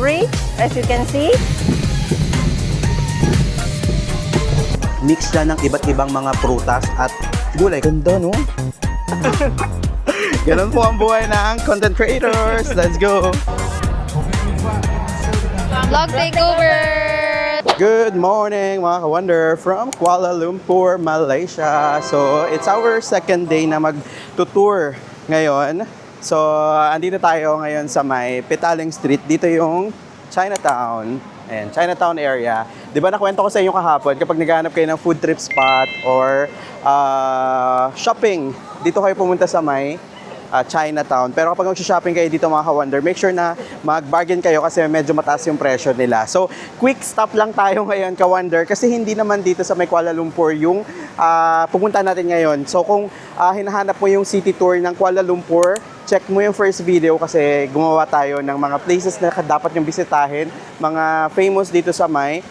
Bridge, as you can see. Mix siya ng iba't ibang mga prutas at gulay. Ganda, no? Ganun po ang buhay ng content creators. Let's go! Vlog takeover! Good morning mga ka-wonder from Kuala Lumpur, Malaysia. So, it's our second day na mag-tour ngayon. So, andito tayo ngayon sa may Petaling Street. Dito yung Chinatown. Ayan, Chinatown area. Di ba nakwento ko sa inyo kahapon, kapag naghahanap kayo ng food trip spot or shopping, dito kayo pumunta sa may Chinatown. Pero kapag mag-shopping kayo dito mga ka-wonder, make sure na mag-bargain kayo kasi medyo mataas yung presyo nila. So, quick stop lang tayo ngayon ka-wonder kasi hindi naman dito sa may Kuala Lumpur yung pupunta natin ngayon. So, kung hinahanap mo yung city tour ng Kuala Lumpur, check mo yung first video kasi gumawa tayo ng mga places na dapat yung bisitahin, mga famous dito sa may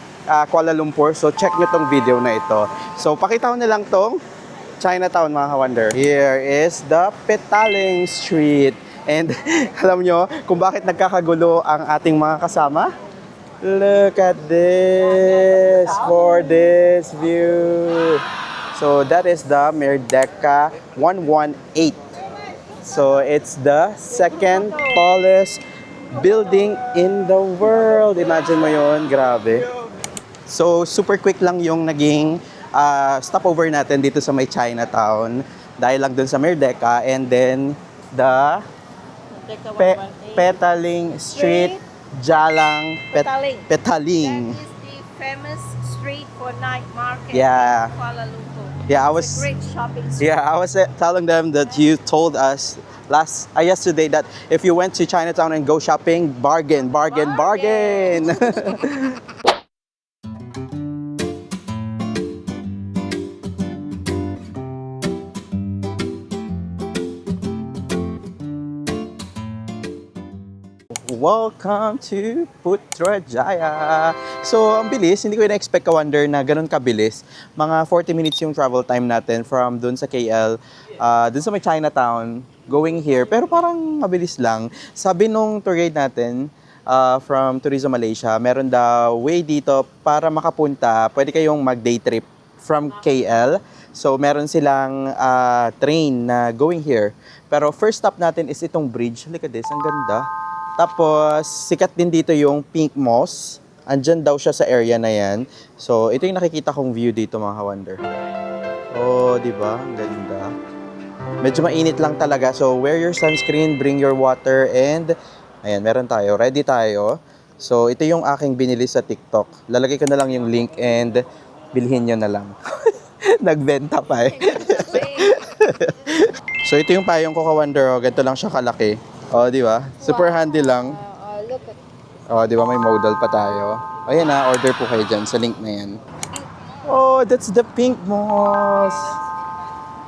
Kuala Lumpur. So, check nyo tong video na ito. So, pakita ko na lang tong Chinatown mga ka-wonder. Here is the Petaling Street. And alam nyo kung bakit nagkakagulo ang ating mga kasama? Look at this for this view. So that is the Merdeka 118. So it's the second tallest building in the world. Imagine mo yun, grabe. So super quick lang yung naging stopover natin dito sa may Chinatown dahil lang dun sa Merdeka and then the Petaling Street, Jalang Petaling. That is the famous street for night market Yeah. in Kuala Lumpur. Yeah, I It's was a great shopping street. I was telling them that you told us yesterday that if you went to Chinatown and go shopping, bargain. Welcome to Putrajaya. So, ang bilis. Hindi ko na-expect ka-wonder na ganun kabilis. Mga 40 minutes yung travel time natin from dun sa KL, dun sa may Chinatown, going here. Pero parang mabilis lang. Sabi nung tour guide natin, from Tourism Malaysia, meron daw way dito para makapunta. Pwede kayong mag-day trip from KL. So, meron silang train na going here. Pero first stop natin is itong bridge. Look at this, ang ganda. Tapos, sikat din dito yung Pink Moss. Andyan daw siya sa area na yan. So, ito yung nakikita kong view dito mga ka-wonder. Oh, di ba? Ang ganda. Medyo mainit lang talaga. So, wear your sunscreen, bring your water, and ayan, meron tayo. Ready tayo. So, ito yung aking binili sa TikTok. Lalagay ko na lang yung link and bilhin nyo na lang. Nagbenta pa eh. So, ito yung payong ko ka-wonder. Oh. Ganito lang siya kalaki. Oh, di ba? Super handy lang. Look at Oh, di ba may modal pa tayo? Ayan na, order po kayo dyan sa link na yan. Oh, that's the Pink Moss.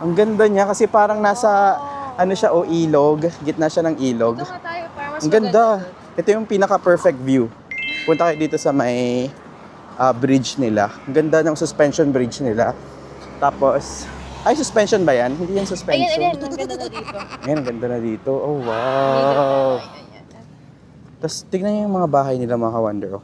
Ang ganda niya kasi parang nasa, ano siya, ilog. Gitna siya ng ilog. Ito nga tayo para mas Ang ganda. Ito yung pinaka-perfect view. Punta kayo dito sa may bridge nila. Ang ganda ng suspension bridge nila. Tapos, ay, suspension ba yan? Hindi yan suspension. Ayan, ang ganda na dito. Ayan, ang ganda na dito. Oh, wow. Tapos, tignan niyo yung mga bahay nila, mga ka-wonder. Oh.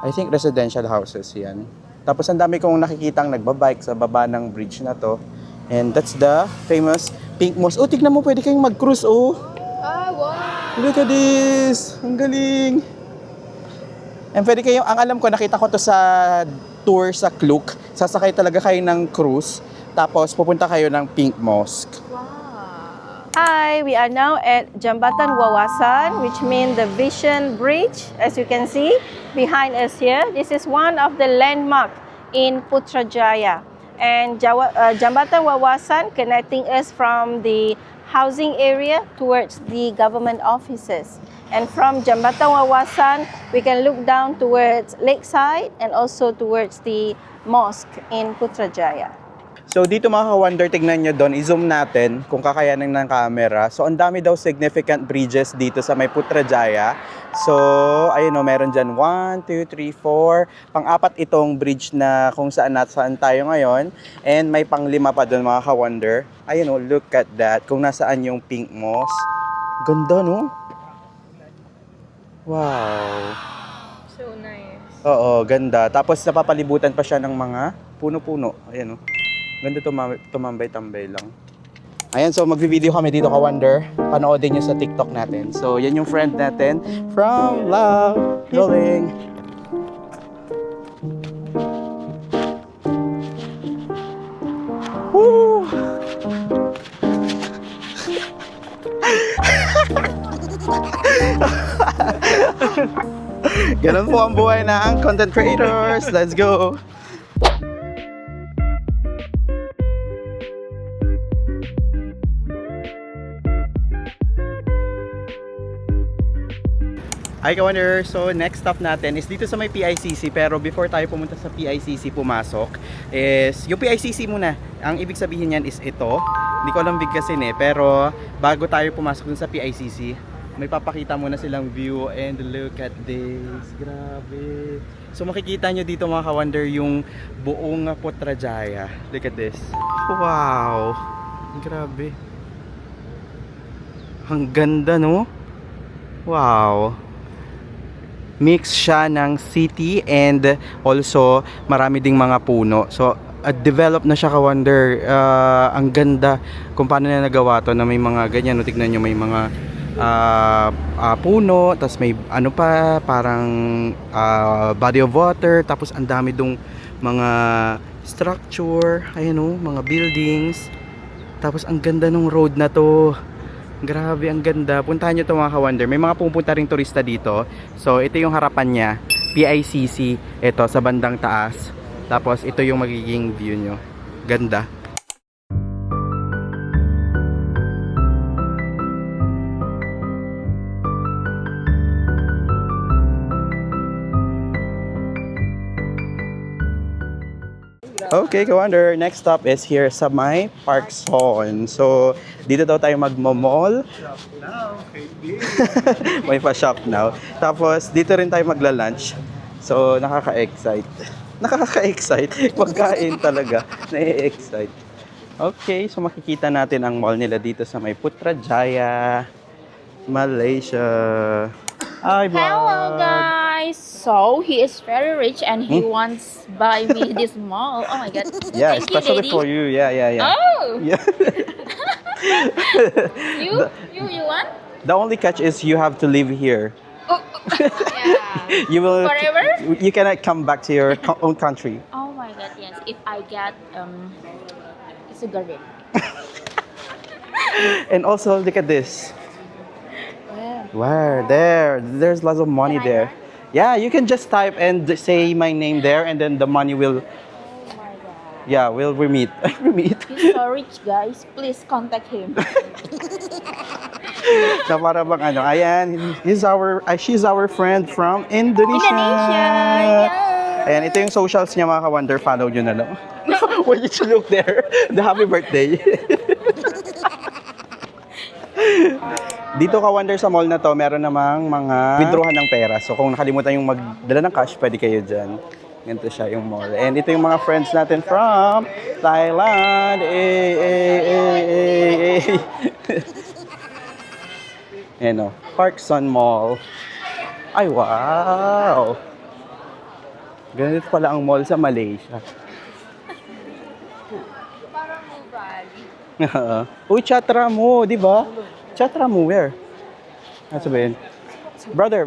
I think residential houses yan. Tapos, ang dami kong nakikitang nagbabike sa baba ng bridge na to. And that's the famous Pink Moss. Oh, tignan mo, pwede kayong mag-cruise, oh. Ah, wow. Look at this. Ang galing. And pwede kayong, ang alam ko, nakita ko to sa tour sa Klook. Sasakay talaga kayo ng cruise. Tapos, pupunta kayo ng Pink Mosque. Hi, we are now at Jambatan Wawasan, which means the Vision Bridge. As you can see behind us here, this is one of the landmark in Putrajaya. And Jambatan Wawasan connecting us from the housing area towards the government offices. And from Jambatan Wawasan, we can look down towards Lakeside and also towards the mosque in Putrajaya. So dito mga ka-wonder, tignan nyo doon, i-zoom natin kung kakayanin ng camera. So ang dami daw significant bridges dito sa may Putrajaya. So ayun o, meron dyan 1, 2, 3, 4. Pang-apat itong bridge na kung saan tayo ngayon. And may pang-5 pa doon mga ka-wonder. Ayun o, look at that. Kung nasaan yung Pink Moss. Ganda no? Wow. So nice. Oo, ganda. Tapos napapalibutan pa siya ng mga puno-puno. Ayan oh. Ganda tumambay-tambay lang. Ayan, so magvi-video kami dito ka Wonder. Panoodin niyo sa TikTok natin. So, yan yung friend natin from Love Building. Woo! Ganun po ang buhay ng content creators. Let's go! Hi ka-Wonder! So next stop natin is dito sa may PICC, pero before tayo pumunta sa PICC pumasok is yung PICC muna. Ang ibig sabihin niyan is ito. Hindi ko alam bigkasin pero bago tayo pumasok dun sa PICC, may papakita muna silang view and look at this. Grabe! So makikita nyo dito mga ka-Wonder yung buong Putrajaya. Look at this. Wow! Grabe! Ang ganda no? Wow! Mix siya ng city and also marami ding mga puno. So, develop na siya ka-Wonder. Ang ganda kung paano na nagawa to na may mga ganyan. No, tignan nyo, may mga puno, tapos may ano pa, parang body of water, tapos ang dami dong mga structure, ayan o, mga buildings. Tapos ang ganda ng road na to. Grabe, ang ganda. Puntahan nyo ito mga ka-Wonder. May mga pupunta ring turista dito. So, ito yung harapan niya. PICC. Ito, sa bandang taas. Tapos, ito yung magiging view nyo. Ganda. Okay, ka-Wonder, next stop is here sa may Park Zone. So, dito daw tayo magmo-mall. May pa-shop now. Tapos, dito rin tayo magla-lunch. So, nakaka-excite. Nakaka-excite. Pagkain talaga. Na-excite. Okay, so makikita natin ang mall nila dito sa may Putrajaya, Malaysia. Hi, vlog. Hello guys! So, he is very rich and he wants buy me this mall. Oh my god. Yeah, Thank especially you, for Daddy. you. Yeah. Oh! Yeah. You want? The only catch is you have to live here. Oh, yeah. You will Forever? You cannot come back to your own country. Oh my god, yes. If I get cigarette. And also look at this. Where? There's lots of money Can I there. buy? Yeah, you can just type and say my name there, and then the money will. Oh my god. Yeah, we meet. We meet. He's so rich guys. Please contact him. Na para bang ano, ayan, she's our friend from Indonesia. Yeah. Ayan, ito yung socials niya mga ka-Wonder, follow nyo na lang. When you look there, the happy birthday. Dito ka-Wonder sa mall na to, meron namang mga withdrawhan ng pera. So kung nakalimutan yung magdala ng cash, pwede kayo dyan. Ganito siya yung mall. And ito yung mga friends natin from Thailand. Ayan o, Park Sun Mall. Ay, wow! Ganito pala ang mall sa Malaysia. Parang Mubali. Uy, Chatramu, di ba? Chatramu, where? Ano sabihin? Brother,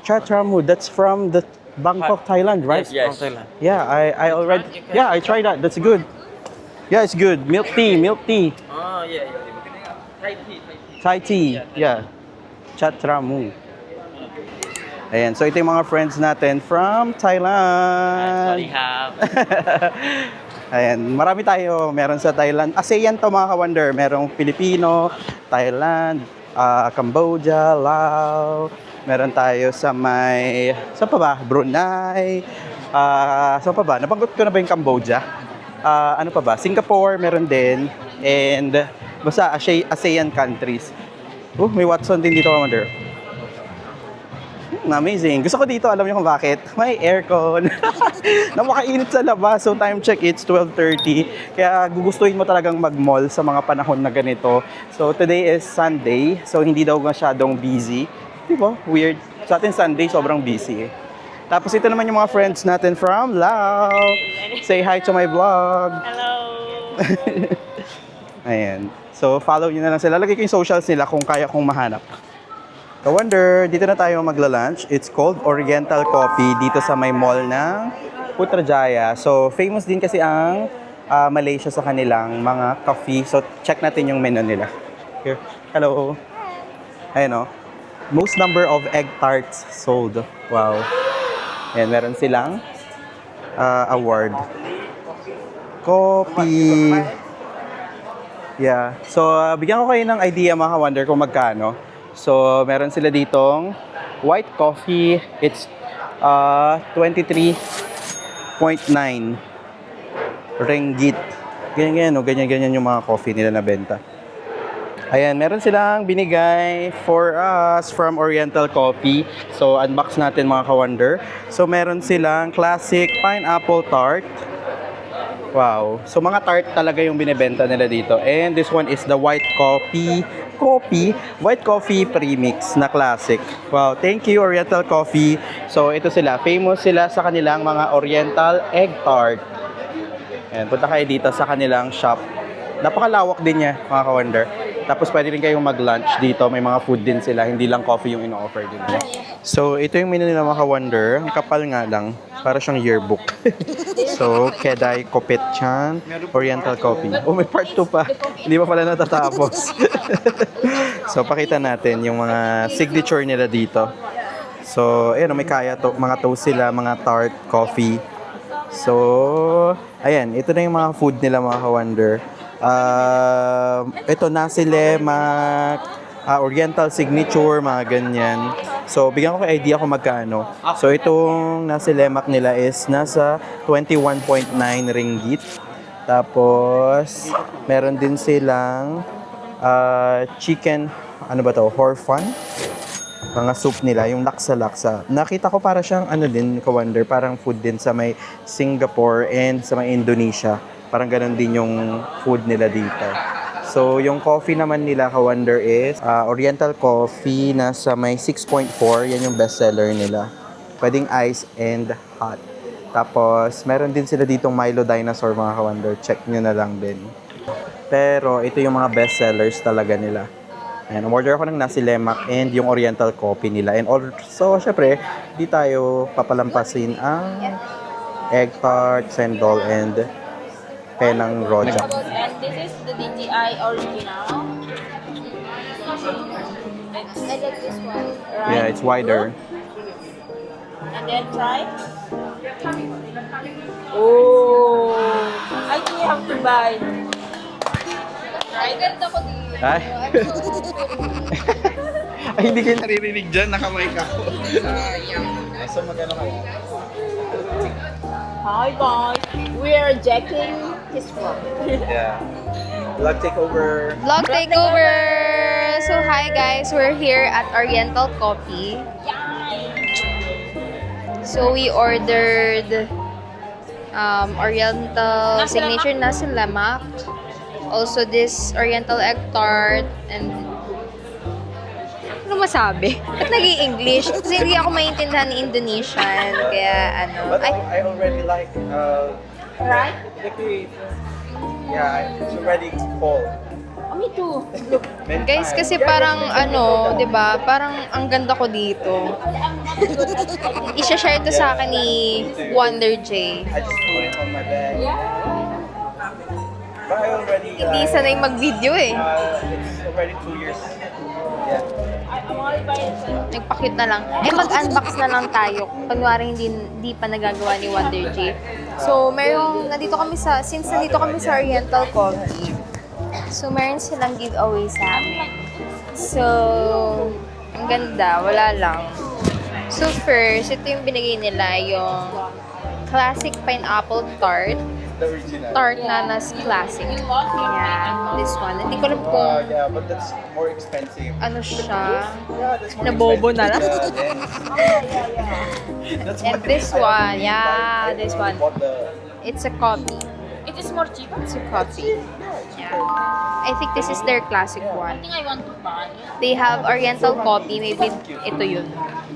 Chatramu, that's from the Bangkok, Thailand, right? Yes. From Thailand. Yeah, I already, yeah, I tried that. That's good. Yeah, it's good. Milk tea. Oh, yeah. Thai tea, yeah. Chatramu. Ayan, so ito yung mga friends natin from Thailand. Sorry, have. Ayan, marami tayo. Meron sa Thailand. ASEAN to mga ka-Wonder. Merong Pilipino, Thailand, Cambodia, Laos. Meron tayo sa may, saan pa ba? Brunei. Saan pa ba? Nabanggit ko na ba yung Cambodia? Ano pa ba? Singapore, meron din. And basta ASEAN countries. May Watson din dito, ka-Wonder. Amazing. Gusto ko dito, alam niyo kung bakit? May aircon. Napakainit sa labas. So time check, it's 12:30. Kaya gugustuhin mo talagang mag-mall sa mga panahon na ganito. So today is Sunday. So hindi daw masyadong busy. Diba? Weird. Sa atin Sunday, sobrang busy eh. Tapos ito naman yung mga friends natin from Lao. Say hi to my vlog. Hello. Ayan. So, follow nyo na lang sila. Lagay ko yung socials nila kung kaya kong mahanap. Ka-Wonder, dito na tayo magla-lunch. It's called Oriental Coffee dito sa may mall ng Putrajaya. So, famous din kasi ang Malaysia sa kanilang mga coffee. So, check natin yung menu nila. Here. Hello. Ayan o. Most number of egg tarts sold. Wow. Ayan, meron silang award. Coffee. Yeah. So, bigyan ko kayo ng idea mga ka-Wonder kung magkano. So, meron sila ditong white coffee. It's 23.9 ringgit. Ganyan yung mga coffee nila na benta. Ayan, meron silang binigay for us from Oriental Coffee. So, unbox natin mga ka-Wonder. So, meron silang classic pineapple tart. Wow. So, mga tart talaga yung binibenta nila dito. And this one is the white white coffee premix na classic. Wow, thank you Oriental Coffee. So, ito sila. Famous sila sa kanilang mga Oriental egg tart. Ayan, punta kayo dito sa kanilang shop. Napakalawak din niya, mga ka-Wonder. Tapos pwede rin kayong mag-lunch dito. May mga food din sila. Hindi lang coffee yung ino-offer din nila. So, ito yung menu nila, mga ka-Wonder. Ang kapal nga lang. Para siyang yearbook. So, Keday Kopetchan, Oriental Coffee. Oh, may part 2 pa. Hindi pa pala natatapos. So, pakita natin yung mga signature nila dito. So, ayun, may kaya to, mga toast sila, mga tart, coffee. So, ayan, ito na yung mga food nila, mga ka-Wonder. Ito, nasi lemak, Oriental signature, mga ganyan. So, bigyan ko kayo idea kung magkano. So, itong nasi lemak nila is nasa 21.9 ringgit. Tapos, meron din silang chicken, ano ba to, hor fun? Mga soup nila, yung laksa-laksa. Nakita ko para siyang ano din, ka-Wonder, parang food din sa may Singapore and sa may Indonesia. Parang ganun din yung food nila dito. So, yung coffee naman nila, ka-Wonder, is Oriental Coffee na sa may 6.4. Yan yung bestseller nila. Pwedeng ice and hot. Tapos, meron din sila ditong Milo Dinosaur, mga ka-Wonder. Check nyo na lang din. Pero, ito yung mga bestsellers talaga nila. Ayan, umorder ako ng nasi lemak and yung Oriental Coffee nila. And also, syempre, di tayo papalampasin ang egg tart, sendol, and penang rojak. And this is the DTI original. I like this one. Right? Yeah, it's wider. And then try. Oh, I think you have to buy. Right? Ganda ko dito. Ay. Ay, hindi kayo naririnig dyan. Nakamike ako. So, magano kayo? Hi guys, we are jacking his vlog. Yeah. Vlog takeover. Vlog takeover! So, hi guys, we're here at Oriental Coffee. So, we ordered Oriental signature nasi lemak. Also, this Oriental egg tart and ano masabi? Ba't nag-i-English? Kasi hindi ako maintindihan ni Indonesian. Kaya ano... But I already like Right? the cream. Yeah, it's already full. Oh, me too. Guys, kasi parang ano, 'di ba? Parang ang ganda ko dito. I-share to sa akin ni Wonder J. I just put it on my bag. But I already Hindi sanay mag-video eh. it's already 2 years. Yeah. Nagpa-cute na lang. Eh, mag-unbox na lang tayo. Kunwari hindi pa nagagawa ni Wonder J. So, nandito kami sa Oriental Coffee. So, meron silang giveaway sa amin. So, ang ganda. Wala lang. So, first, ito yung binigay nila, yung classic pineapple tart. The original. Tart Nanas Classic. Yeah, this one. Hindi ko alam kung Yeah, but that's more expensive. ano siya. Yeah, that's more Nabobo na lang. expensive. That's And why this I one, really yeah, like- I this really one. bought the- It's a coffee. It is more cheaper. It's a coffee. Yeah, it's Yeah. I think this is their classic I one. think I want to buy. They have Oriental coffee, maybe ito yun.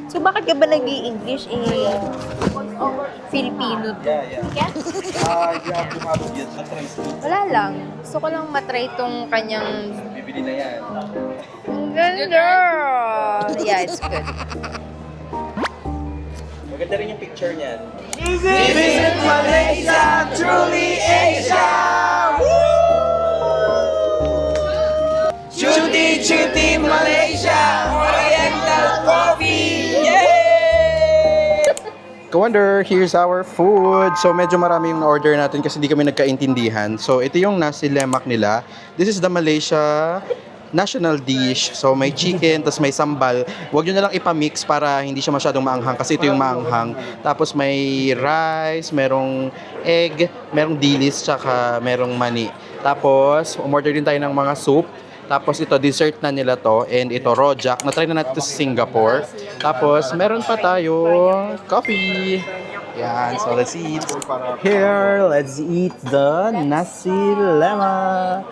So bakit ka ba nag-i-English? Filipino to. You have to have it. Wala lang. Gusto ko lang matry tong kanyang... Bibili na yan. Ang ganda! Yeah, it's good. Maganda rin yung picture niyan. Visit Malaysia, truly Asia! Cutie, cutie Malaysia, Oriental Coffee! Yay! Ka-wonder, here's our food. So medyo marami yung order natin kasi hindi kami nagkaintindihan. So ito yung nasi lemak nila. This is the Malaysia national dish. So may chicken, tapos may sambal. Huwag nyo na lang ipamix para hindi siya masyadong maanghang kasi ito yung maanghang. Tapos may rice, merong egg, merong dilis, tsaka merong mani. Tapos umorder din tayo ng mga soup. Tapos ito, dessert na nila to. And ito, rojak. Na-try na natin ito sa Singapore. Tapos, meron pa tayong coffee. Yan, so let's eat. Here, let's eat the nasi lemak.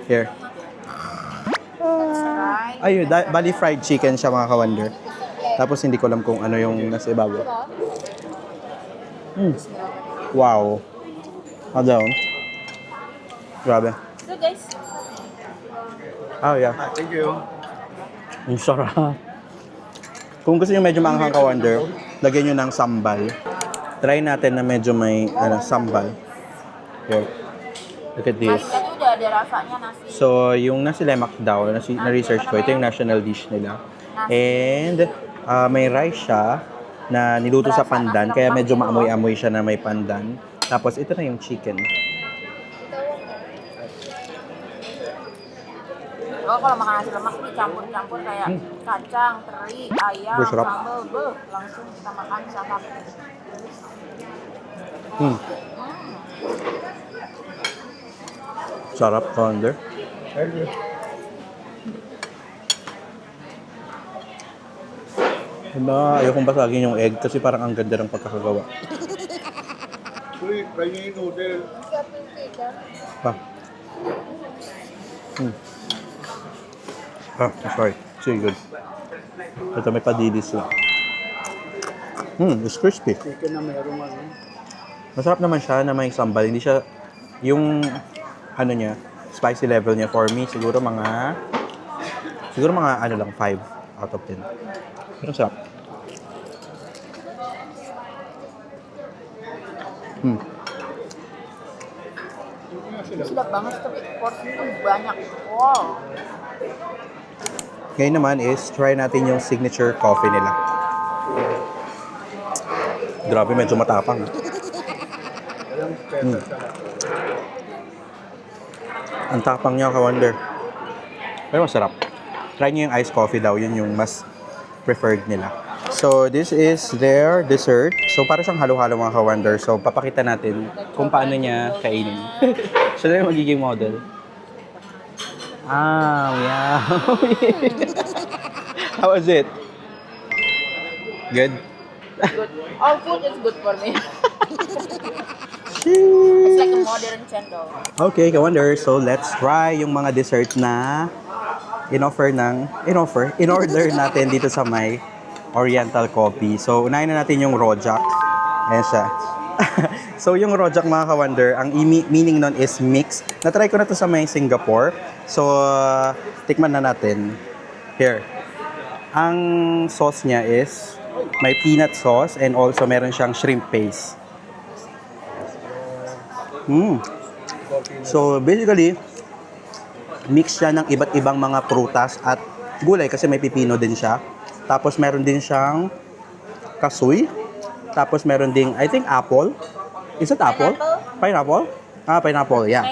Here. Ayun, bali fried chicken siya mga ka-wonder. Tapos hindi ko alam kung ano yung nasa ibabaw. Wow. Hold on. Grabe. So guys, Oh, yeah. Thank you. Ang sarap. Kung gusto nyo medyo maanghang ka-wonder, lagyan nyo ng sambal. Try natin na medyo may sambal. Here. Look at this. tadi udah ada rasanya nasi. So, yung nasi lemak daw, na-research ko, ito yung national dish nila. And, may rice siya na niluto sa pandan, kaya medyo maamoy-amoy siya na may pandan. Tapos, ito na yung chicken. Oh, kalau makan nasi lemak nih campur-campur kayak kacang, teri, ayam, Berserap. sambal, langsung kita makan santap. Sarap, ka-wonder. Diba, ayokong basagin yung egg kasi parang ang ganda ng pagkakagawa. Pa. Sorry. It's really good. Ito may padilis lang. It's crispy. Masarap naman siya na may sambal. Hindi siya, yung ano niya, spicy level niya for me, siguro mga ano lang, 5 out of 10. Pero sarap. Sedap banget tapi porsinya tuh banyak. Wow. Ngayon naman is, try natin yung signature coffee nila. Grabe, medyo matapang. Ang tapang niya, ka-wonder. Pero masarap. Try niyo yung iced coffee daw, yun yung mas preferred nila. So, this is their dessert. So, para siyang halo-halo mga ka-wonder. So, papakita natin kung paano niya kainin. Siya na yung magiging model. Yeah. How was it? Good? Good. All food is good for me. It's like a modern chendol. Okay, ka-wonder. So, let's try yung mga dessert na in-order natin dito sa may Oriental Coffee. So, unahin na natin yung rojak. Ayan siya. So, yung rojak mga ka-wonder, ang meaning nun is mix. Na-try ko na to sa may Singapore. So, tikman na natin. Here. Ang sauce niya is may peanut sauce and also meron siyang shrimp paste. So, basically, mix siya ng iba't ibang mga prutas at gulay kasi may pipino din siya. Tapos, meron din siyang kasoy. Tapos, meron ding, I think, apple. Is it apple? Pineapple? Pineapple, yeah.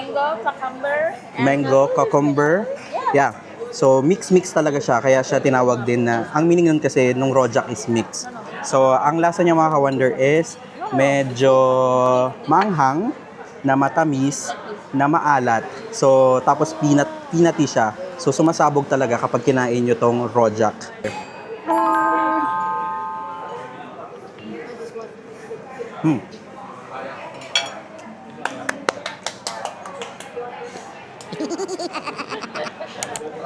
Mango, cucumber. Yeah. So, mix-mix talaga siya. Kaya siya tinawag din na, ang meaning nun kasi nung rojak is mix. So, ang lasa niya mga ka-wonder is medyo maanghang, na matamis, na maalat. So, tapos peanutty siya. So, sumasabog talaga kapag kinain nyo tong rojak.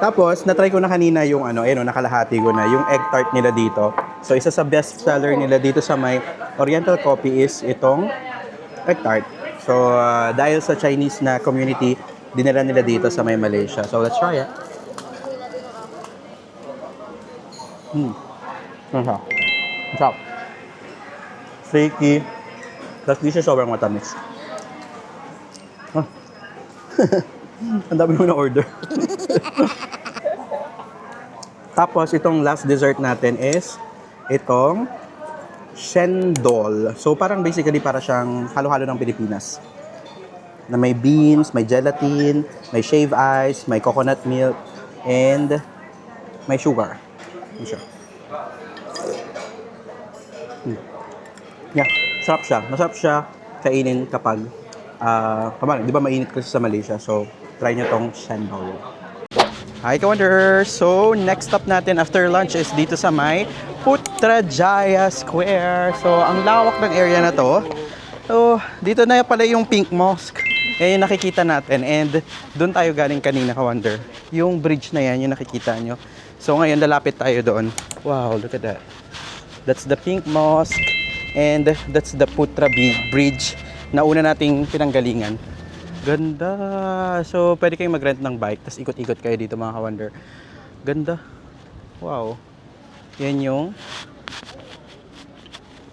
Tapos, na-try ko na kanina yung ayun, nakalahati ko na, yung egg tart nila dito. So, isa sa best seller nila dito sa may Oriental Coffee is itong egg tart. So, dahil sa Chinese na community, dinala nila dito sa may Malaysia. So, let's try it. Ang sarap. Flaky. Tapos di siya sobrang matamis. Ang dami mo na order. Tapos itong last dessert natin is itong Shendol. So parang basically para siyang halo-halo ng Pilipinas. Na may beans, may gelatin, may shave ice, may coconut milk, and may sugar. Yan siya. Yeah, sarap siya. Masarap siya kainin kapag di ba mainit kasi sa Malaysia. So, try nyo tong Shendol. Hi, Ka-Wonder! So, next stop natin after lunch is dito sa may Putrajaya Square. So, ang lawak ng area na to. So, dito na pala yung Pink Mosque. Yan yung nakikita natin. And doon tayo galing kanina, Ka-Wonder. Yung bridge na yan, yung nakikita nyo. So, ngayon, lalapit tayo doon. Wow, look at that. That's the Pink Mosque. And that's the Putra Bridge na una nating pinanggalingan. Ganda! So, pwede kayong mag-rent ng bike, tapos ikot-ikot kayo dito mga Ka-Wonder. Ganda! Wow! Yan yung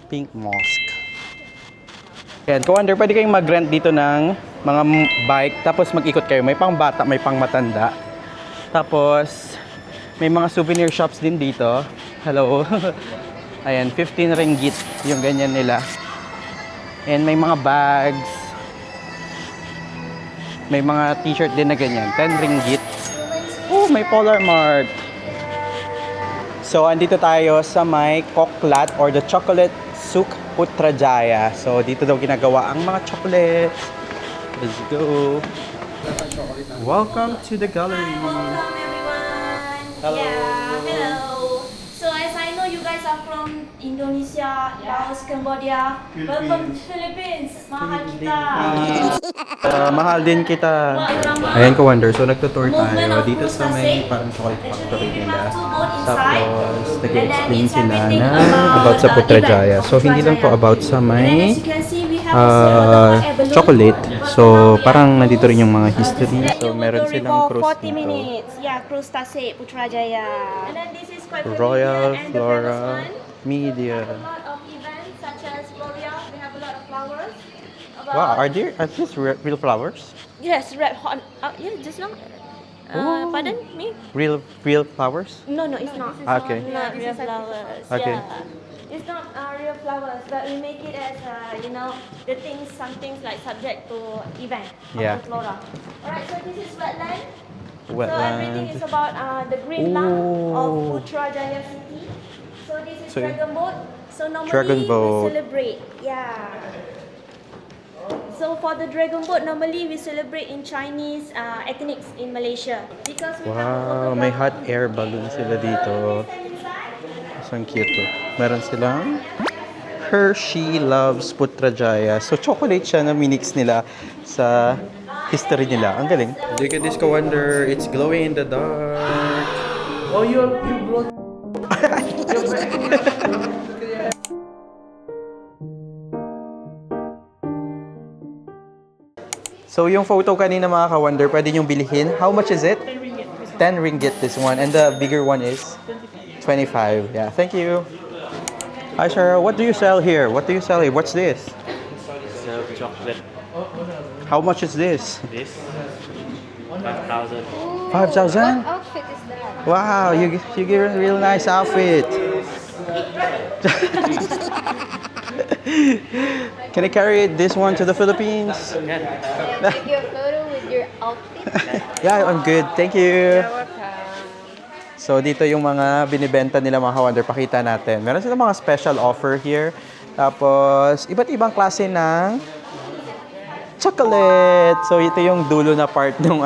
Pink Mosque. Yan, Ka-Wonder, pwede kayong mag-rent dito ng mga bike, tapos mag-ikot kayo. May pang bata, may pang matanda. Tapos, may mga souvenir shops din dito. Hello! Ayan, 15 ringgit yung ganyan nila. And may mga bags. May mga t-shirt din na ganyan. 10 ringgit. Oh, may Polar Mart. So, andito tayo sa may Koklat or the Chocolate Souk Putrajaya. So, dito daw ginagawa ang mga chocolates. Let's go. Welcome to the gallery. Welcome everyone. Hello. Yeah, hello. So as I know you guys are from Indonesia, Laos, Cambodia. Welcome to Philippines. Mahal kita. Mahal din kita. Ayan, Ka-Wonder. So, nagtutour tayo dito sa may parang chocolate factory nila. Tapos, nag-explain sila na about sa Putrajaya. So, hindi lang to about sa may chocolate. So, parang nandito rin yung mga history. So, meron silang cruise 40 minutes. Yeah, cruise Tasik Putrajaya. And then this is quite Royal familiar. And the Flora famous one. Media. A lot of events such as L'Oreal. We have a lot of flowers. Wow, are these real flowers? Yes, red hot. Yeah, just now. Pardon me? Real flowers? No, it's not. Okay. Not real flowers. Okay. Yeah. It's not real flowers, but we make it as the things, some things like subject to event of Yeah. the flora. Alright, so this is wetland. So Wetland. everything is about the green lung of Ooh. Putrajaya city. So this is So- dragon boat. So normally Dragon we boat. celebrate. Yeah. So for the dragon boat, normally we celebrate in Chinese ethnics in Malaysia because we have a Wow, may hot photograph. air balloon sila dito. Stand inside. So, ang cute to. Meron silang Hershey Loves Putrajaya. So, chocolate siya na minix nila sa history nila. Ang galing. Look at this, Ka-Wonder. It's glowing in the dark. Oh, you brought. So, yung photo kanina mga Ka-Wonder, pwede niyong bilhin. How much is it? 10 ringgit this one. And the bigger one is 25. Yeah, thank you. Hi, sir. What do you sell here? What do you sell here? What's this? Sell chocolate. How much is this? This 5,000. 5,000? What outfit is that? Wow, you give a real nice outfit. Can I carry this one to the Philippines? Can I take your photo with your outfit? Yeah, I'm good. Thank you. Welcome. So, dito yung mga binibenta nila mga Ka-Wonder. Pakita natin. Meron silang mga special offer here. Tapos, iba't ibang klase ng chocolate. So, ito yung dulo na part nung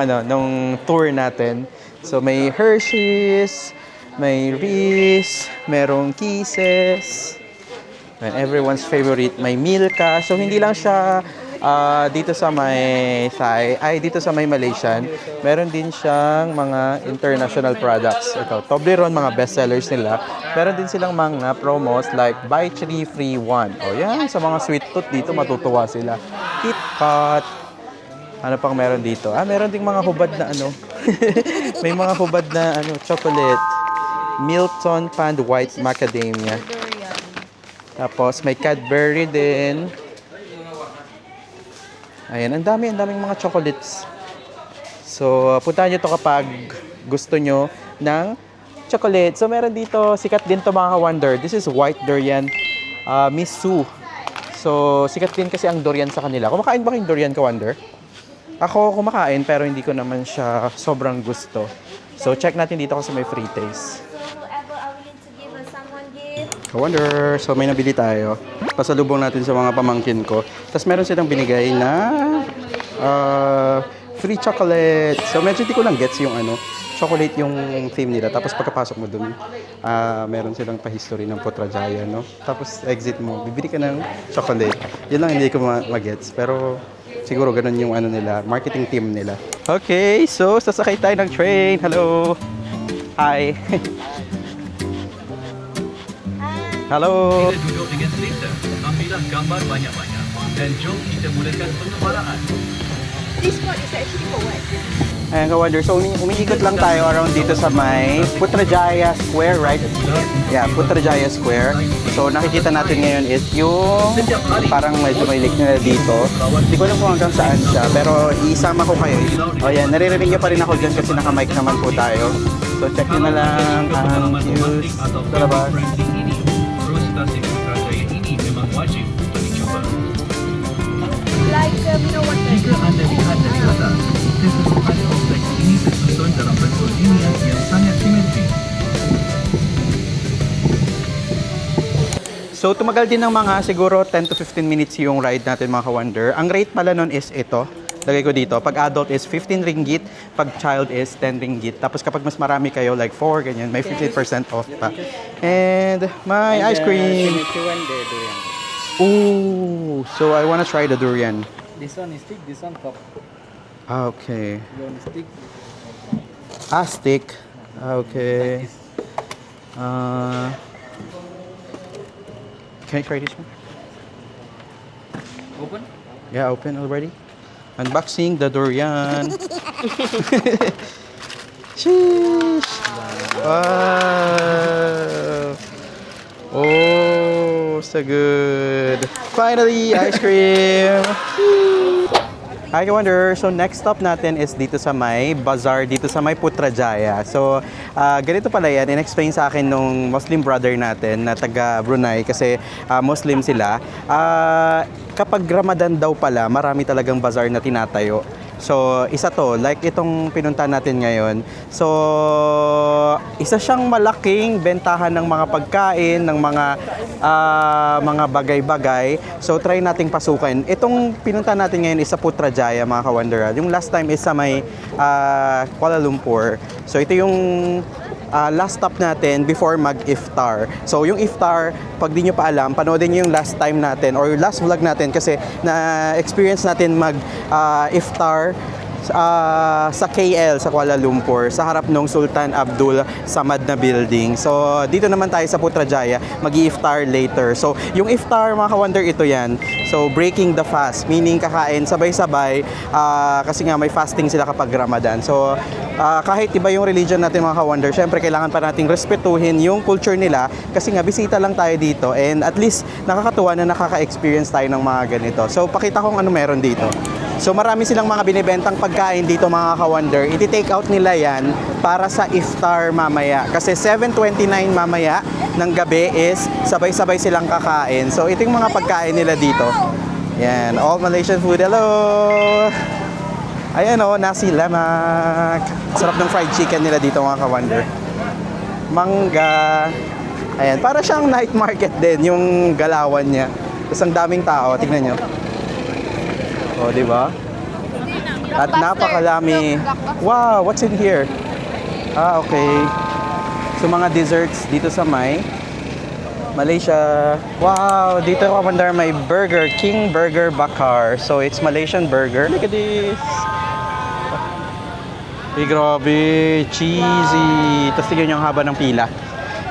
tour natin. So, may Hershey's, may Reese, merong Kisses, and everyone's favorite, may Milka. So, hindi lang siya dito sa may dito sa may Malaysian, meron din siyang mga international products. Ito, Toblerone, mga bestsellers nila. Meron din silang mga promos like buy 3 free 1. O yan, sa mga sweet tooth dito matutuwa sila. KitKat. Ano pang meron dito? Meron ding mga hubad na ano. May mga hubad na ano, chocolate. Milton Pand White Macadamia. Tapos may Cadbury din. Ayan, ang daming mga chocolates. So, puntahan nyo to kapag gusto nyo ng chocolate. So, meron dito, sikat din to mga ka-wonder. This is white durian misu. So, sikat din kasi ang durian sa kanila. Kumakain ba kayong durian, ka-wonder? Ako kumakain pero hindi ko naman siya sobrang gusto. So, check natin dito kasi may free taste. Whoever are willing to give us someone gift. Ka-wonder, so may nabili tayo. Pasalubong natin sa mga pamangkin ko. Tapos meron silang binigay na free chocolate. So medyo di ko lang gets yung ano, chocolate yung theme nila. Tapos pagkapasok mo dun, meron silang pa-history ng Putrajaya, no? Tapos exit mo, bibili ka ng chocolate. Yun lang hindi ko magets. Pero siguro ganun yung ano nila, marketing team nila. Okay, so sasakay tayo ng train. Hello! Hi! Halo! Kita duduk dengan selesa, ambillah gambar banyak-banyak dan jom kita mulakan pengembaraan. Ayan, ka-wonder. So, umiikot lang tayo around dito sa may Putrajaya Square, right? Yeah, Putrajaya Square. So, nakikita natin ngayon is yung parang medyo may lake nila dito. Hindi ko alam kung hanggang saan siya, pero isama ko kayo. O yan, naririnig niyo pa rin ako dyan kasi naka-mic naman po tayo. So, check nyo na lang ang views sa labas. Stasiun Putrajaya ini memang wajib untuk dicuba. Jika anda lihat dari atas, keseluruhan kompleks ini tersusun dalam bentuk linier yang sangat simetris. So, tumagal din ng mga siguro 10 to 15 minutes yung ride natin mga ka-wonder. Ang rate pala nun is ito. Lagay ko dito. Pag adult is 15 ringgit, pag child is 10 ringgit. Tapos kapag mas marami kayo, like 4, ganyan, may 15% off pa. And my ice cream. Ooh, so I wanna try the durian. This one is stick, this one cup. Okay. You want stick? Stick. Okay. Can I try this one? Open? Yeah, open already. Unboxing the durian. Sheesh. Wow. Oh, so good. Finally, ice cream. Hi, ka-wonder. So, next stop natin is dito sa may bazaar, dito sa may Putrajaya. So, ganito pala yan. In-explain sa akin nung Muslim brother natin na taga Brunei kasi Muslim sila. Kapag Ramadan daw pala, marami talagang bazaar na tinatayo. So, isa to, like itong pinunta natin ngayon. So, isa siyang malaking bentahan ng mga pagkain, ng mga bagay-bagay. So, try nating pasukin. Itong pinunta natin ngayon is sa Putrajaya, mga ka-wonder. Yung last time is sa may Kuala Lumpur. So, ito yung last stop natin before mag-iftar. So, yung iftar, pag di nyo pa alam, panoodin nyo yung last time natin or last vlog natin kasi na-experience natin mag-iftar sa KL, sa Kuala Lumpur, sa harap ng Sultan Abdul Samad na building. So, dito naman tayo sa Putrajaya, mag-i-iftar later. So, yung iftar, mga ka-wonder, ito yan. So, breaking the fast, meaning kakain sabay-sabay kasi nga may fasting sila kapag Ramadan. So, kahit iba yung religion natin, mga ka-wonder, syempre kailangan pa nating respetuhin yung culture nila kasi nga bisita lang tayo dito and at least nakakatuwa na nakaka-experience tayo ng mga ganito. So, pakita ko kung ano meron dito. So, marami silang mga binibentang pagkain dito, mga ka-wonder. Iti-take out nila yan para sa iftar mamaya. Kasi 7:29 mamaya ng gabi is sabay-sabay silang kakain. So, ito yung mga pagkain nila dito. Yan, all Malaysian food. Hello! Ayan o, nasi lemak. Sarap ng fried chicken nila dito, mga ka-wonder. Mangga. Ayan, para siyang night market din, yung galawan niya. Tapos ang daming tao, tignan nyo. O, di ba? At napakalami. Wow, what's in here? Okay. So, mga desserts dito sa may Malaysia. Wow, dito Commander may Burger King Burger Bakar. So it's Malaysian burger. Look at this. Ay, grabe, cheesy. Tapos tignan yung haba ng pila.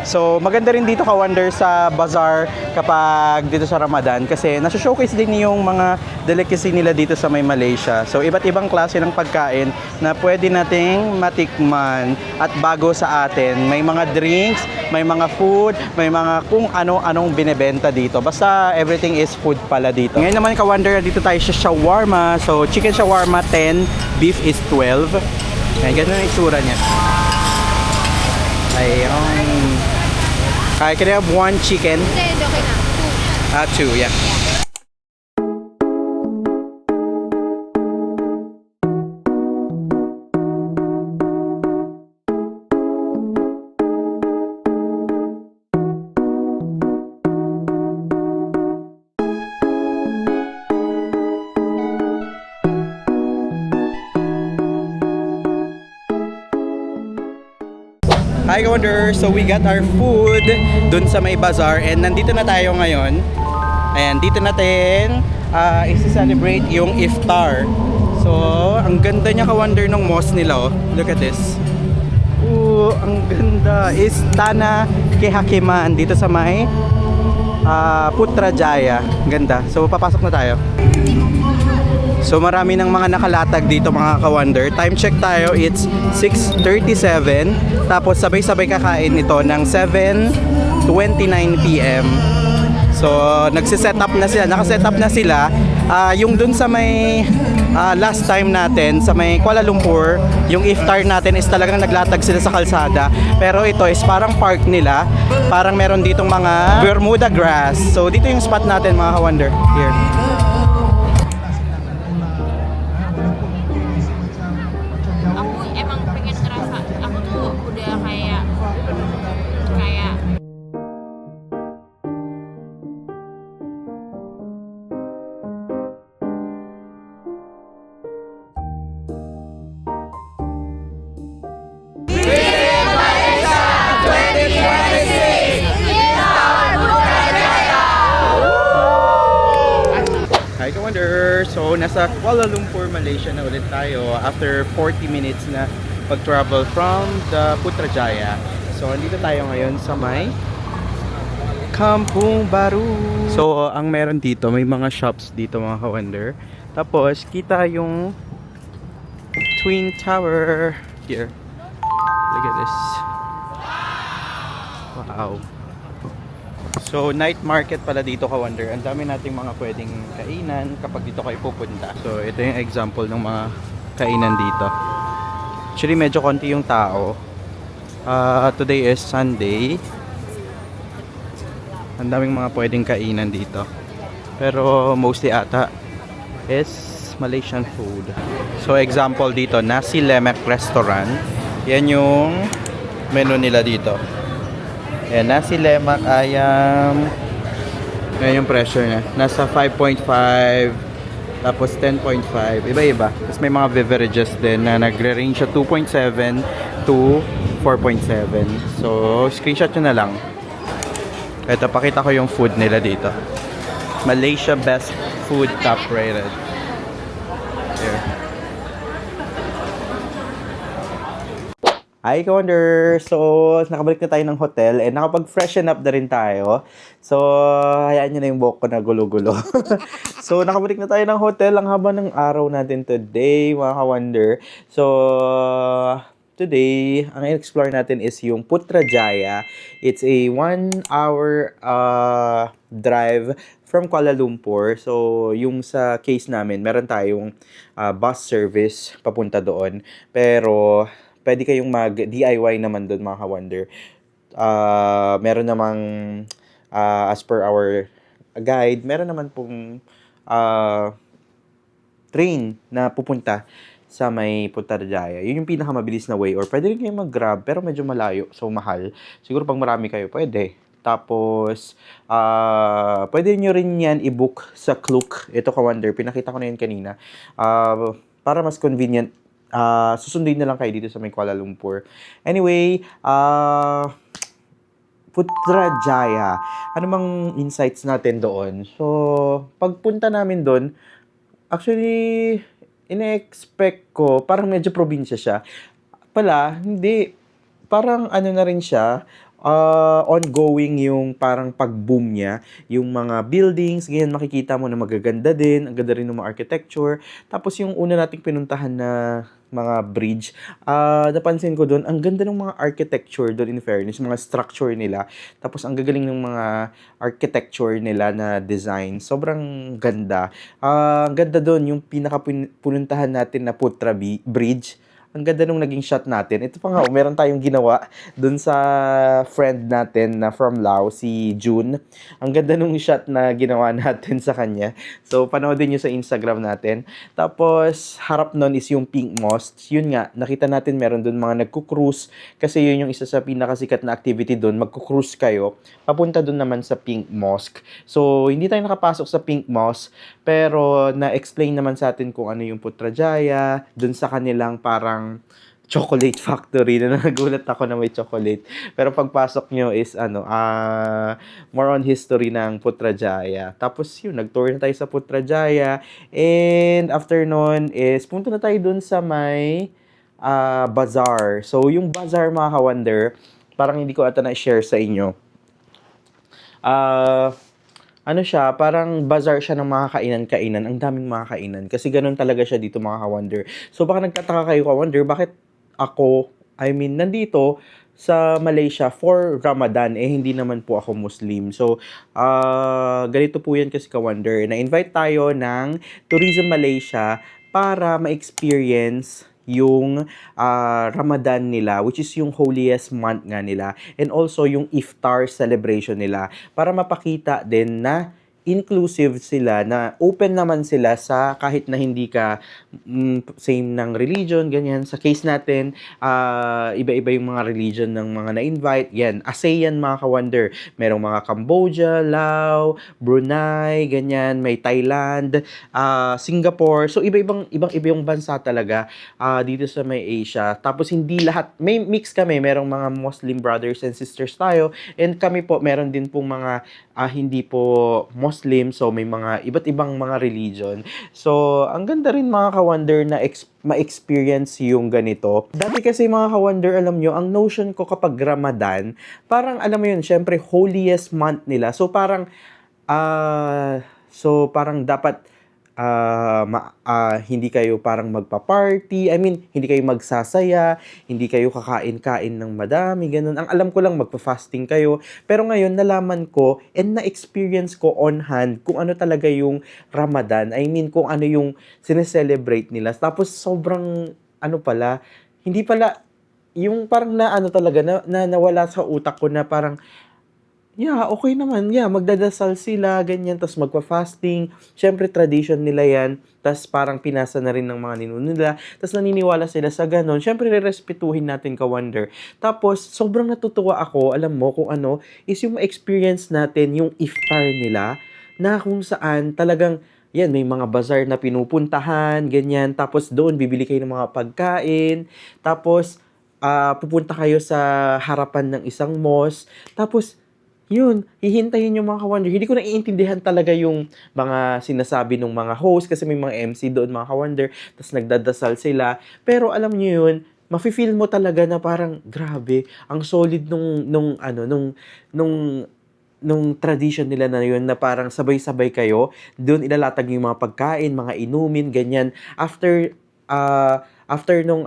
So, maganda rin dito ka-wonder sa bazaar kapag dito sa Ramadan kasi nasa-showcase din yung mga delicacy nila dito sa may Malaysia. So, iba't ibang klase ng pagkain na pwede nating matikman at bago sa atin. May mga drinks, may mga food, may mga kung ano-anong binebenta dito. Basta everything is food pala dito. Ngayon naman ka-wonder, dito tayo sa shawarma. So, chicken shawarma 10, beef is 12. Ayan, ganun ang itsura niya. Ayun. Can I have one chicken? Hindi, okay na. Two, yeah. Hi Wonder! So we got our food dun sa may bazaar and nandito na tayo ngayon. Ayan, dito natin isi-celebrate yung iftar. So, ang ganda niya ka-wonder ng mosque nila, oh. Look at this. Ooh, ang ganda. Istana Kehakiman dito sa may Putrajaya. Ganda. So, papasok na tayo. So marami ng mga nakalatag dito mga ka-wonder. Time check tayo, it's 6:37. Tapos sabay-sabay kakain ito ng 7:29 PM. So nagsiset up na sila, nakaset up na sila. Yung dun sa may last time natin sa may Kuala Lumpur, yung iftar natin is talagang naglatag sila sa kalsada. Pero ito is parang park nila. Parang meron ditong mga Bermuda grass. So dito yung spot natin mga ka-wonder. Here. Aku emang pengen ngerasa, aku tuh udah kayak Hi ka-wonder! So, nasa Kuala Lumpur, Malaysia na ulit tayo after 40 minutes na pag-travel from the Putrajaya. So, andito tayo ngayon sa may Kampung Baru. So, ang meron dito, may mga shops dito mga ka-wonder. Tapos, kita yung Twin Tower here. Look at this. Wow! So, night market pala dito ka-wonder. Ang dami nating mga pwedeng kainan kapag dito kayo pupunta. So, ito yung example ng mga kainan dito. Actually, medyo konti yung tao. Today is Sunday. Ang daming mga pwedeng kainan dito. Pero mostly ata is Malaysian food. So, example dito, Nasi Lemak Restaurant. Yan yung menu nila dito. Ayan, nasi lemak ayam. Ayan yung pressure niya. Nasa 5.5, tapos 10.5. Iba-iba. Tapos may mga beverages din na nagre-range sa 2.7 to 4.7. So, screenshot nyo na lang. Ito, pakita ko yung food nila dito. Malaysia Best Food Top Rated. Here. Hi, ka-wonder! So, nakabalik na tayo ng hotel and nakapag-freshen up na rin tayo. So, hayaan nyo na yung buhok ko na gulo-gulo. So, nakabalik na tayo ng hotel. Ang haba ng araw natin today, mga ka-wonder. So, today, ang i-explore natin is yung Putrajaya. It's a 1-hour drive from Kuala Lumpur. So, yung sa case namin, meron tayong bus service papunta doon. Pero, pwede kayong mag-DIY naman doon mga ka-wonder. Meron namang, as per our guide, meron naman pong train na pupunta sa may Putrajaya. Yun yung pinakamabilis na way. Or pwede rin kayong mag-grab, pero medyo malayo. So, mahal. Siguro pag marami kayo, pwede. Tapos, pwede nyo rin yan i-book sa Klook. Ito ka-wonder, pinakita ko na yun kanina. Para mas convenient, susunduin na lang kayo dito sa may Kuala Lumpur. Anyway, Putrajaya. Ano mang insights natin doon? So, pagpunta namin doon, actually, ine-expect ko, parang medyo probinsya siya. Pala, hindi. Parang ano na rin siya, ongoing yung parang pag-boom niya. Yung mga buildings, ganyan makikita mo na magaganda din. Ang ganda rin ng mga architecture. Tapos yung una nating pinuntahan na mga bridge, napansin ko doon, ang ganda ng mga architecture doon in fairness, mga structure nila. Tapos ang gagaling ng mga architecture nila na design. Sobrang ganda. Ang ganda doon, yung pinuntahan natin na Bridge. Ang ganda nung naging shot natin. Ito pa nga, meron tayong ginawa dun sa friend natin na from Laos, si June. Ang ganda nung shot na ginawa natin sa kanya. So, panoodin nyo sa Instagram natin. Tapos, harap nun is yung Pink Mosque. Yun nga, nakita natin meron dun mga nagko-cruise. Kasi yun yung isa sa pinakasikat na activity dun. Magko-cruise kayo. Papunta dun naman sa Pink Mosque. So, hindi tayo nakapasok sa Pink Mosque. Pero, na-explain naman sa atin kung ano yung Putrajaya. Dun sa kanilang parang chocolate factory na nagulat ako na may chocolate. Pero pagpasok nyo is more on history ng Putrajaya. Tapos yun, nag-tour na tayo sa Putrajaya. And after nun is punta na tayo dun sa may bazaar. So yung bazaar mga ka-wonder, parang hindi ko ata na-share sa inyo. Ano siya, parang bazaar siya ng mga kainan-kainan. Ang daming mga kainan. Kasi ganun talaga siya dito mga ka-wonder. So baka nagtataka kayo ka-wonder, bakit ako, nandito sa Malaysia for Ramadan, hindi naman po ako Muslim. So, ganito po yan kasi ka-wonder. Na-invite tayo ng Tourism Malaysia para ma-experience yung Ramadan nila, which is yung holiest month nga nila, and also yung iftar celebration nila, para mapakita din na inclusive sila, na open naman sila sa kahit na hindi ka same ng religion, ganyan. Sa case natin, iba-iba yung mga religion ng mga na-invite. Yan, ASEAN mga ka-wonder. Merong mga Cambodia, Laos, Brunei, ganyan. May Thailand, Singapore. So, iba yung bansa talaga dito sa may Asia. Tapos, hindi lahat, may mix kami. Merong mga Muslim brothers and sisters tayo. And kami po, meron din pong mga hindi po Muslim, so may mga iba't ibang mga religion. So, ang ganda rin mga ka-wonder na ma-experience yung ganito. Dati kasi mga ka-wonder, alam nyo, ang notion ko kapag Ramadan, parang alam mo yun, syempre holiest month nila. So, parang dapat hindi kayo parang magpa-party. Hindi kayo magsasaya, hindi kayo kakain-kain ng madami, ganun. Ang alam ko lang, magpa-fasting kayo. Pero ngayon, nalaman ko and na-experience ko on hand kung ano talaga yung Ramadan. Kung ano yung sineselebrate nila. Tapos, sobrang, hindi pala, yung parang nawala sa utak ko na parang, yeah, okay naman. Yeah, magdadasal sila, ganyan, tapos magpa-fasting. Siyempre, tradition nila yan. Tapos parang pinasa na rin ng mga ninuno nila. Tapos naniniwala sila sa ganon. Siyempre, re-respetuhin natin ka-wonder. Tapos, sobrang natutuwa ako, alam mo, kung ano, is yung ma-experience natin yung iftar nila, na kung saan talagang, yan, may mga bazaar na pinupuntahan, ganyan. Tapos doon, bibili kayo ng mga pagkain. Tapos, pupunta kayo sa harapan ng isang mosque. Tapos, yun, hihintayin yung mga ka-wonder. Hindi ko naiintindihan talaga yung mga sinasabi ng mga host kasi may mga MC doon, mga ka-wonder, tapos nagdadasal sila. Pero alam niyo yun, mafe-feel mo talaga na parang grabe, ang solid nung tradition nila na yun, na parang sabay-sabay kayo, doon ilalatag yung mga pagkain, mga inumin, ganyan. After nung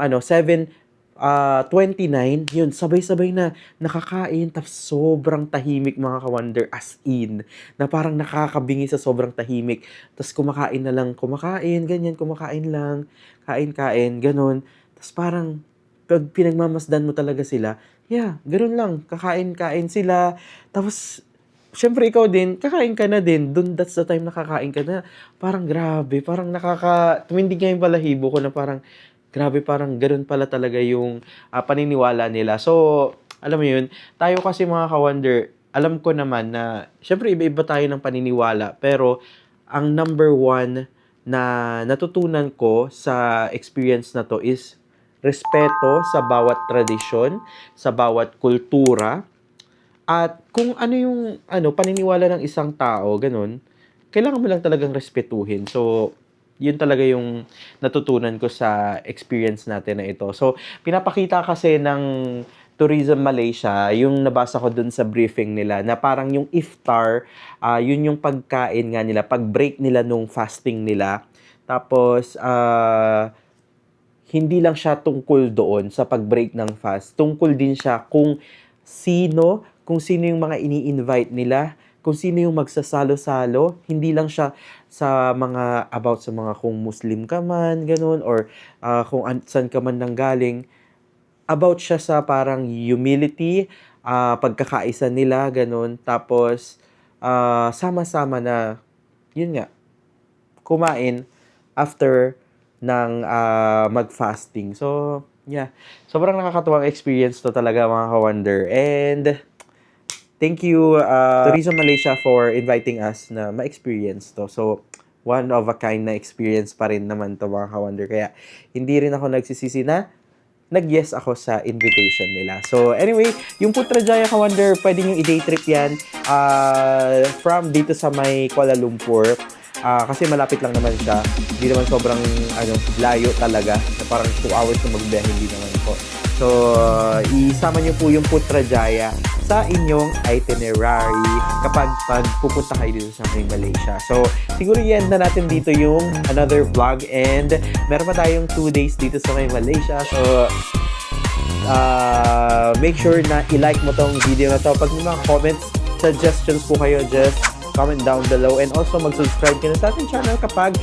29, yun, sabay-sabay na nakakain, tapos sobrang tahimik mga ka-wonder, as in, na parang nakakabingi sa sobrang tahimik. Tapos kumakain ganyan, kumakain lang, kain, ganun. Tapos parang, pag pinagmamasdan mo talaga sila, yeah, ganun lang, kakain sila. Tapos, syempre ikaw din, kakain ka na din, dun that's the time nakakain ka na. Parang grabe, parang tumindig nga yung balahibo ko na parang, grabe, parang ganoon pala talaga yung paniniwala nila. So, alam mo yun, tayo kasi mga ka-wonder, alam ko naman na, syempre iba-iba tayo ng paniniwala, pero ang number one na natutunan ko sa experience na to is respeto sa bawat tradisyon, sa bawat kultura, At kung ano yung paniniwala ng isang tao, ganun, kailangan mo lang talagang respetuhin. So, yun talaga yung natutunan ko sa experience natin na ito. So, pinapakita kasi ng Tourism Malaysia, yung nabasa ko dun sa briefing nila, na parang yung iftar, yun yung pagkain nga nila, pag-break nila nung fasting nila. Tapos, hindi lang siya tungkol doon sa pag-break ng fast. Tungkol din siya kung sino yung mga ini-invite nila, kung sino yung magsasalo-salo. Hindi lang siya sa mga kung Muslim ka man, ganun, or kung saan ka man nanggaling. About siya sa parang humility, pagkakaisa nila, ganun. Tapos, sama-sama na, yun nga, kumain after ng mag-fasting. So, yeah. Sobrang nakakatuwang experience to talaga, mga ka-wonder. And, thank you, Tourism Malaysia, for inviting us na ma-experience to. So, one of a kind na experience pa rin naman to, mga ka-wonder. Kaya, hindi rin ako nagsisisi na nag-yes ako sa invitation nila. So, anyway, yung Putrajaya, ka-wonder, pwede nyo i-day trip yan from dito sa may Kuala Lumpur. Kasi malapit lang naman siya. Hindi naman sobrang layo talaga. Na parang 2 hours na magbiyahe, hindi naman po. So, isama nyo po yung Putrajaya sa inyong itinerary kapag pupunta kayo dito sa Malaysia. So, siguro i-end na natin dito yung another vlog, and meron pa tayong 2 days dito sa Malaysia. So, make sure na i-like mo tong video na to. Pag may mga comments, suggestions po kayo, just comment down below, and also mag-subscribe ka na sa ating channel kapag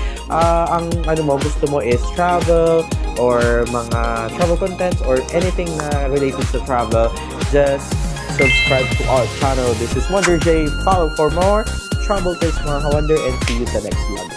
ang gusto mo is travel or mga travel contents or anything na related to travel. Just subscribe to our channel. This is Wonder J. Follow for more travel tips, mga ka-wonder, and see you sa next vlog.